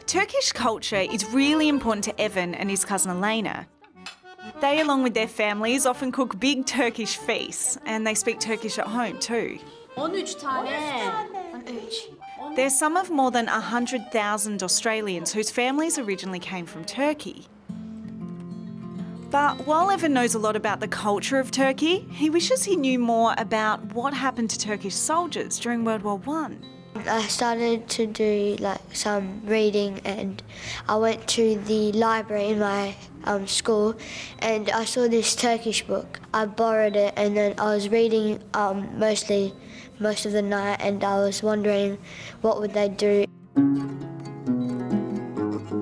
Turkish culture is really important to Evan and his cousin Elena. They, along with their families, often cook big Turkish feasts, and they speak Turkish at home too. 13 tane. 13. They're some of more than 100,000 Australians whose families originally came from Turkey. But while Evan knows a lot about the culture of Turkey, he wishes he knew more about what happened to Turkish soldiers during World War I. I started to do some reading, and I went to the library in my school and I saw this Turkish book. I borrowed it and then I was reading most of the night, and I was wondering what would they do.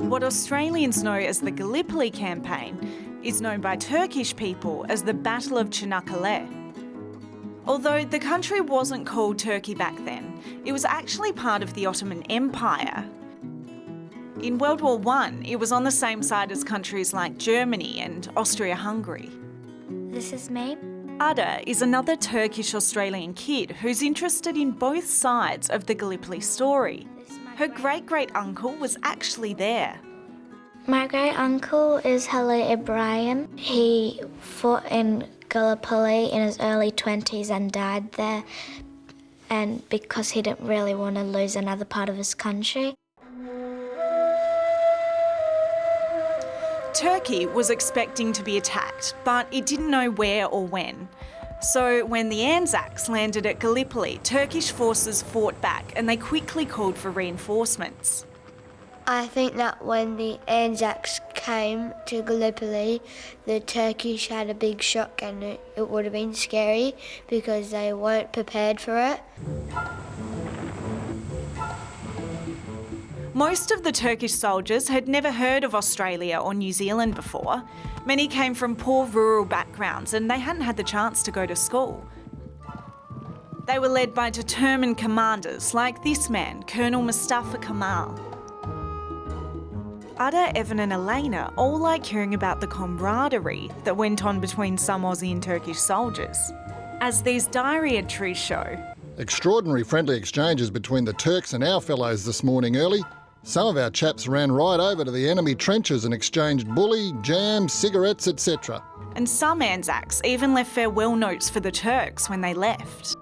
What Australians know as the Gallipoli campaign is known by Turkish people as the Battle of Çanakkale. Although the country wasn't called Turkey back then, it was actually part of the Ottoman Empire. In World War I, it was on the same side as countries like Germany and Austria-Hungary. This is me. Ada is another Turkish-Australian kid who's interested in both sides of the Gallipoli story. Her great-great-uncle was actually there. My great-uncle is Halil Ibrahim. He fought in Gallipoli in his early 20s and died there, and because he didn't really want to lose another part of his country. Turkey was expecting to be attacked, but it didn't know where or when. So when the Anzacs landed at Gallipoli, Turkish forces fought back and they quickly called for reinforcements. I think that when the Anzacs came to Gallipoli, the Turkish had a big shock, and it would have been scary because they weren't prepared for it. Most of the Turkish soldiers had never heard of Australia or New Zealand before. Many came from poor rural backgrounds and they hadn't had the chance to go to school. They were led by determined commanders like this man, Colonel Mustafa Kemal. Ada, Evan and Elena all like hearing about the camaraderie that went on between some Aussie and Turkish soldiers. As these diary entries show, extraordinary friendly exchanges between the Turks and our fellows this morning early. Some of our chaps ran right over to the enemy trenches and exchanged bully, jam, cigarettes, etc. And some Anzacs even left farewell notes for the Turks when they left.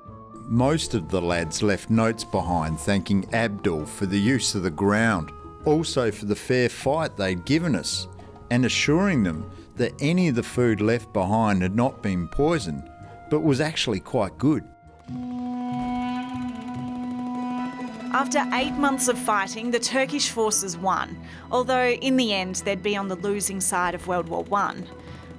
Most of the lads left notes behind thanking Abdul for the use of the ground, also for the fair fight they'd given us, and assuring them that any of the food left behind had not been poisoned, but was actually quite good. After 8 months of fighting, the Turkish forces won, although in the end they'd be on the losing side of World War I.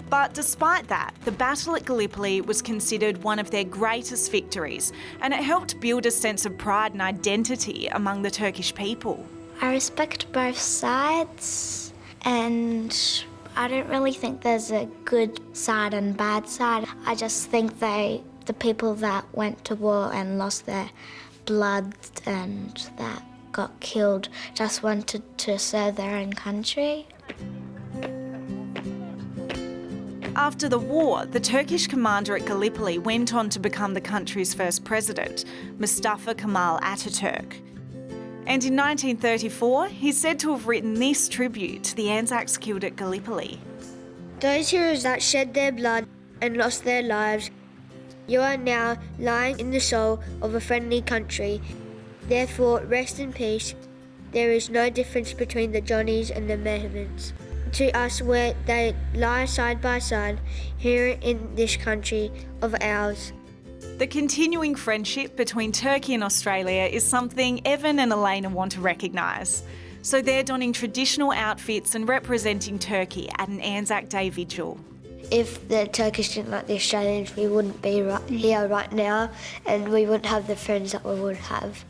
But despite that, the battle at Gallipoli was considered one of their greatest victories, and it helped build a sense of pride and identity among the Turkish people. I respect both sides, and I don't really think there's a good side and bad side. I just think the people that went to war and lost their blood and that got killed just wanted to serve their own country. After the war, the Turkish commander at Gallipoli went on to become the country's first president, Mustafa Kemal Atatürk. And in 1934, he's said to have written this tribute to the Anzacs killed at Gallipoli. Those heroes that shed their blood and lost their lives, you are now lying in the soul of a friendly country. Therefore, rest in peace. There is no difference between the Johnnies and the Mehmeds. To us, where they lie side by side, here in this country of ours. The continuing friendship between Turkey and Australia is something Evan and Elena want to recognise. So they're donning traditional outfits and representing Turkey at an Anzac Day vigil. If the Turkish didn't like the Australians, we wouldn't be here right now, and we wouldn't have the friends that we would have.